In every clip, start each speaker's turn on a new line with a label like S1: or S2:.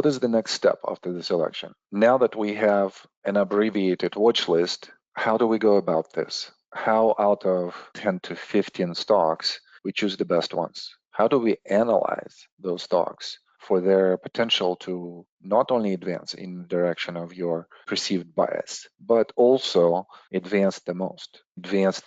S1: what is the next step after the selection? Now that we have an abbreviated watch list, how do we go about this? How out of 10 to 15 stocks, we choose the best ones? How do we analyze those stocks for their potential to not only advance in the direction of your perceived bias, but also advance the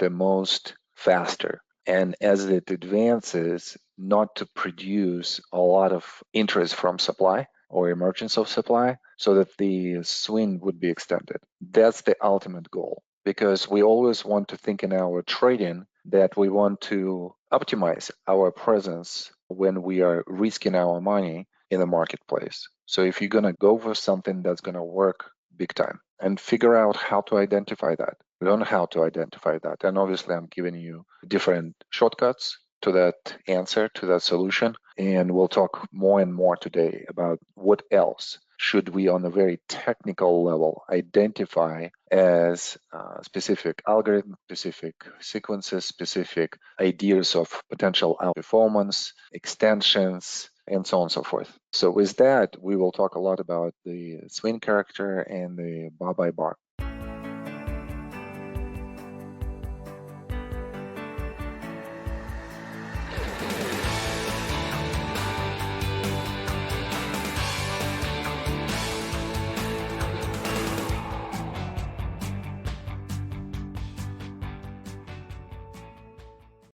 S1: most faster? And as it advances, not to produce a lot of interest from supply or emergence of supply so that the swing would be extended. That's the ultimate goal, because we always want to think in our trading that we want to optimize our presence when we are risking our money in the marketplace. So if you're going to go for something that's going to work big time, and figure out how to identify that, learn how to identify that. And obviously, I'm giving you different shortcuts to that answer, to that solution. And we'll talk more and more today about what else should we, on a very technical level, identify as specific algorithms, specific sequences, specific ideas of potential outperformance, extensions, and so on and so forth. So with that, we will talk a lot about the swing character and the bar by bar.